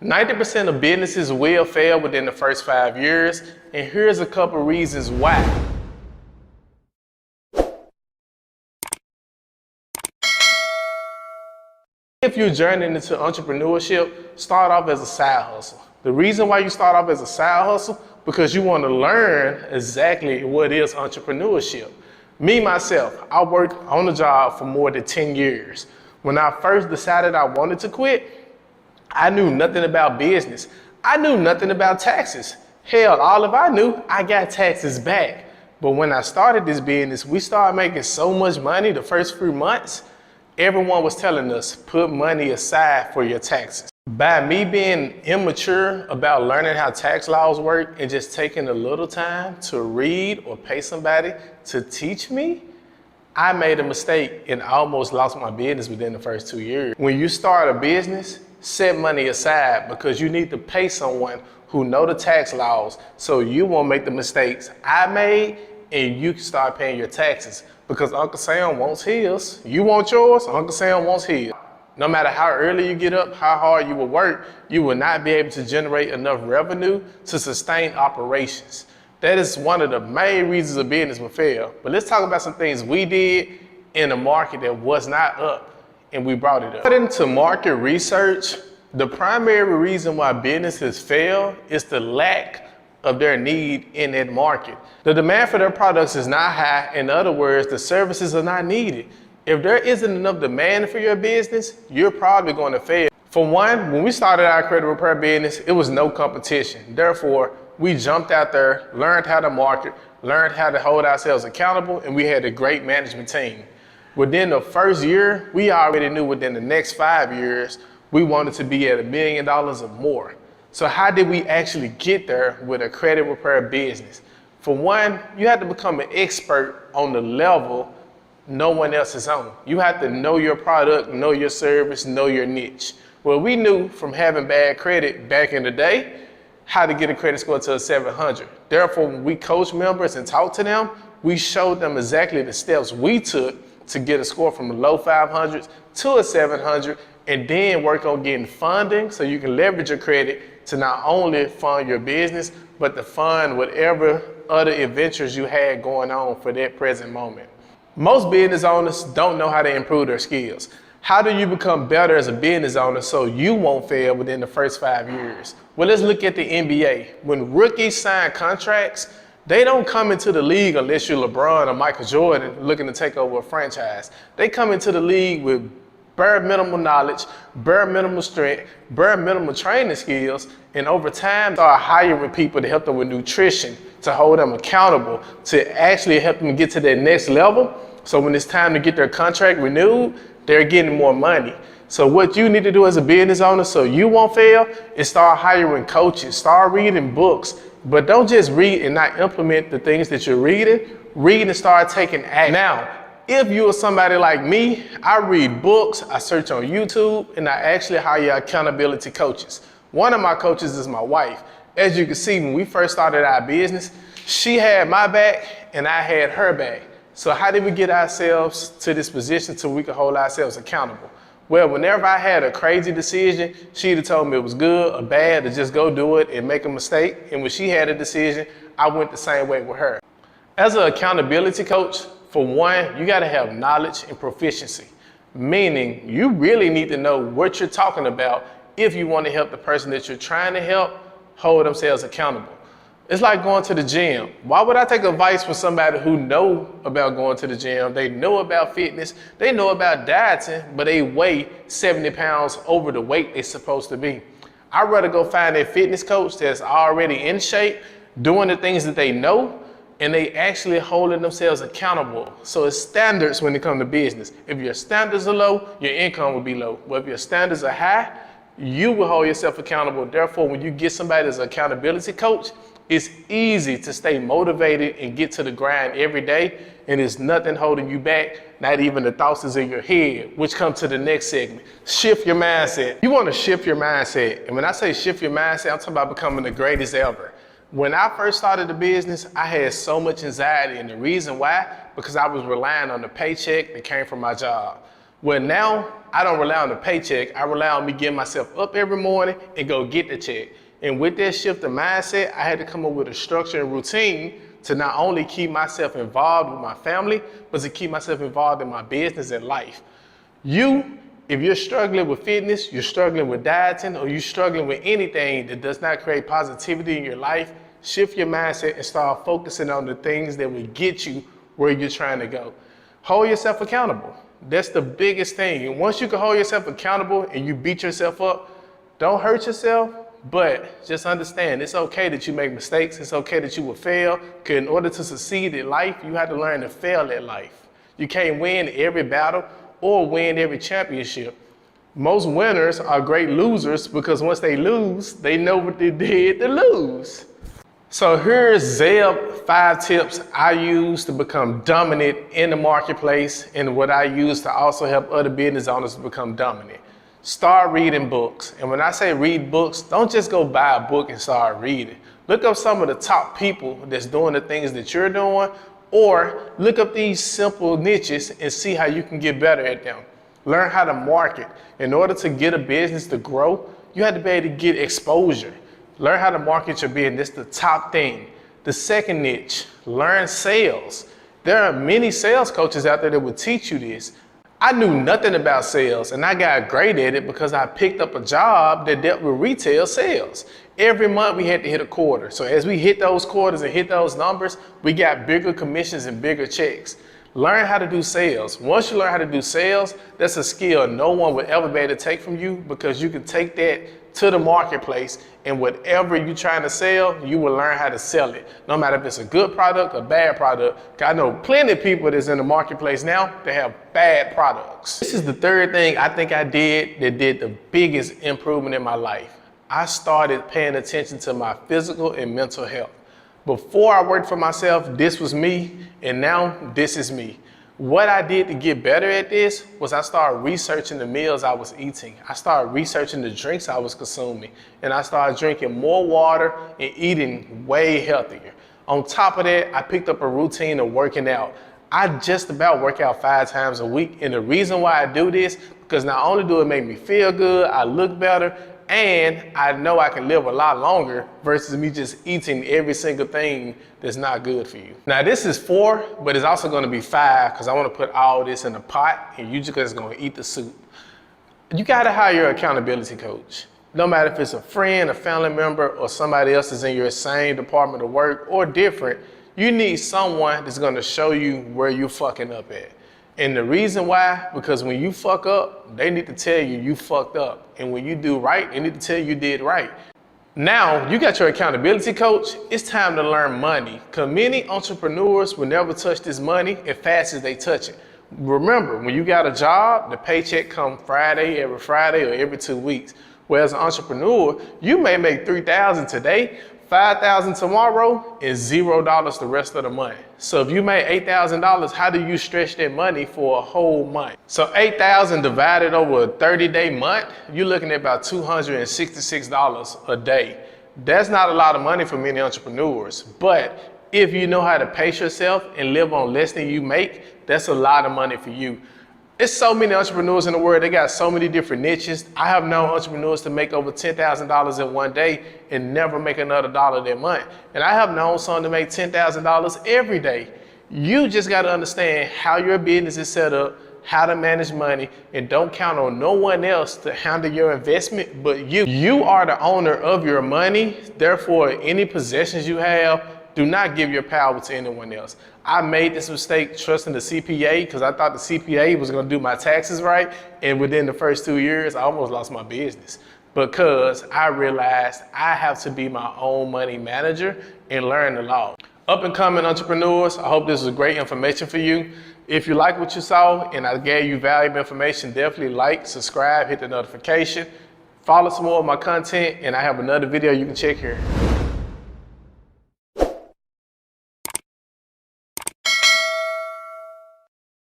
90% of businesses will fail within the first 5 years, and here's a couple reasons why. If you're journeying into entrepreneurship, start off as a side hustle. The reason why you start off as a side hustle, because you want to learn exactly what is entrepreneurship. Me, myself, I worked on the job for more than 10 years. When I first decided I wanted to quit, I knew nothing about business. I knew nothing about taxes. Hell, all of I knew, I got taxes back. But when I started this business, we started making so much money the first few months. Everyone was telling us, put money aside for your taxes. By me being immature about learning how tax laws work and just taking a little time to read or pay somebody to teach me, I made a mistake and almost lost my business within the first 2 years. When you start a business, set money aside because you need to pay someone who know the tax laws so you won't make the mistakes I made and you can start paying your taxes. Because Uncle Sam wants his. You want yours, Uncle Sam wants his. No matter how early you get up, how hard you will work, you will not be able to generate enough revenue to sustain operations. That is one of the main reasons a business will fail. But let's talk about some things we did in a market that was not up, and we brought it up. According to market research, the primary reason why businesses fail is the lack of their need in that market. The demand for their products is not high. In other words, the services are not needed. If there isn't enough demand for your business, you're probably going to fail. For one, when we started our credit repair business, it was no competition. Therefore, we jumped out there, learned how to market, learned how to hold ourselves accountable, and we had a great management team. Within the first year, we already knew within the next 5 years, we wanted to be at $1 million or more. So how did we actually get there with a credit repair business? For one, you have to become an expert on the level no one else is on. You have to know your product, know your service, know your niche. Well, we knew from having bad credit back in the day, how to get a credit score to a 700. Therefore, when we coach members and talk to them, we showed them exactly the steps we took to get a score from the low 500s to a 700, and then work on getting funding so you can leverage your credit to not only fund your business, but to fund whatever other adventures you had going on for that present moment. Most business owners don't know how to improve their skills. How do you become better as a business owner so you won't fail within the first 5 years? Well, let's look at the NBA. When rookies sign contracts, they don't come into the league unless you're LeBron or Michael Jordan looking to take over a franchise. They come into the league with bare minimum knowledge, bare minimum strength, bare minimum training skills, and over time start hiring people to help them with nutrition, to hold them accountable, to actually help them get to their next level. So when it's time to get their contract renewed, they're getting more money. So what you need to do as a business owner so you won't fail is start hiring coaches, start reading books, but don't just read and not implement the things that you're reading. Read and start taking action. Now, if you are somebody like me, I read books, I search on YouTube, and I actually hire accountability coaches. One of my coaches is my wife. As you can see, when we first started our business, she had my back and I had her back. So how did we get ourselves to this position so we could hold ourselves accountable? Well, whenever I had a crazy decision, she'd have told me it was good or bad to just go do it and make a mistake. And when she had a decision, I went the same way with her. As an accountability coach, for one, you gotta have knowledge and proficiency, meaning you really need to know what you're talking about if you wanna help the person that you're trying to help hold themselves accountable. It's like going to the gym. Why would I take advice from somebody who know about going to the gym? They know about fitness, they know about dieting, but they weigh 70 pounds over the weight they're supposed to be. I'd rather go find a fitness coach that's already in shape, doing the things that they know, and they actually holding themselves accountable. So it's standards when it comes to business. If your standards are low, your income will be low. But if your standards are high, you will hold yourself accountable. Therefore, when you get somebody as an accountability coach, it's easy to stay motivated and get to the grind every day, and there's nothing holding you back, not even the thoughts that's in your head, which come to the next segment. Shift your mindset. You want to shift your mindset. And when I say shift your mindset, I'm talking about becoming the greatest ever. When I first started the business, I had so much anxiety, and the reason why, because I was relying on the paycheck that came from my job. Well, now I don't rely on the paycheck. I rely on me getting myself up every morning and go get the check. And with that shift of mindset, I had to come up with a structure and routine to not only keep myself involved with my family, but to keep myself involved in my business and life. If you're struggling with fitness, you're struggling with dieting, or you're struggling with anything that does not create positivity in your life, shift your mindset and start focusing on the things that will get you where you're trying to go. Hold yourself accountable. That's the biggest thing. And once you can hold yourself accountable and you beat yourself up, don't hurt yourself, but just understand it's okay that you make mistakes. It's okay that you will fail, because in order to succeed in life, you have to learn to fail at life. You can't win every battle or win every championship. Most winners are great losers because once they lose, they know what they did to lose. So here's Zeb 5 tips I use to become dominant in the marketplace and what I use to also help other business owners to become dominant. Start reading books. And when I say read books, don't just go buy a book and start reading. Look up some of the top people that's doing the things that you're doing, or look up these simple niches and see how you can get better at them. Learn how to market. In order to get a business to grow, you have to be able to get exposure. Learn how to market your business. That's the top thing. The second niche, learn sales. There are many sales coaches out there that will teach you this. I knew nothing about sales, and I got great at it because I picked up a job that dealt with retail sales. Every month we had to hit a quarter. So as we hit those quarters and hit those numbers, we got bigger commissions and bigger checks. Learn how to do sales. Once you learn how to do sales, that's a skill no one would ever be able to take from you, because you can take that to the marketplace, and whatever you're trying to sell, you will learn how to sell it. No matter if it's a good product or bad product. I know plenty of people that's in the marketplace now that have bad products. This is the third thing I think I did that did the biggest improvement in my life. I started paying attention to my physical and mental health. Before I worked for myself, this was me, and now this is me. What I did to get better at this was I started researching the meals I was eating. I started researching the drinks I was consuming, and I started drinking more water and eating way healthier. On top of that, I picked up a routine of working out. I just about work out 5 times a week, and the reason why I do this, because not only do it make me feel good, I look better, and I know I can live a lot longer versus me just eating every single thing that's not good for you. Now this is 4, but it's also gonna be 5 because I wanna put all this in a pot and you just gonna eat the soup. You gotta hire an accountability coach. No matter if it's a friend, a family member, or somebody else is in your same department of work or different, you need someone that's gonna show you where you're fucking up at. And the reason why, because when you fuck up, they need to tell you you fucked up. And when you do right, they need to tell you did right. Now, you got your accountability coach, it's time to learn money. Because many entrepreneurs will never touch this money as fast as they touch it. Remember, when you got a job, the paycheck come every Friday or every 2 weeks. Whereas an entrepreneur, you may make $3,000 today, $5,000 tomorrow, and $0 the rest of the month. So if you made $8,000, how do you stretch that money for a whole month? So $8,000 divided over a 30-day month, you're looking at about $266 a day. That's not a lot of money for many entrepreneurs, but if you know how to pace yourself and live on less than you make, that's a lot of money for you. It's so many entrepreneurs in the world, they got so many different niches. I have known entrepreneurs to make over $10,000 in one day and never make another dollar that month. And I have known some to make $10,000 every day. You just gotta understand how your business is set up, how to manage money, and don't count on no one else to handle your investment but you. You are the owner of your money, therefore any possessions you have, do not give your power to anyone else. I made this mistake trusting the CPA because I thought the CPA was gonna do my taxes right, and within the first 2 years, I almost lost my business because I realized I have to be my own money manager and learn the law. Up and coming entrepreneurs, I hope this was great information for you. If you like what you saw and I gave you valuable information, definitely like, subscribe, hit the notification, follow some more of my content, and I have another video you can check here.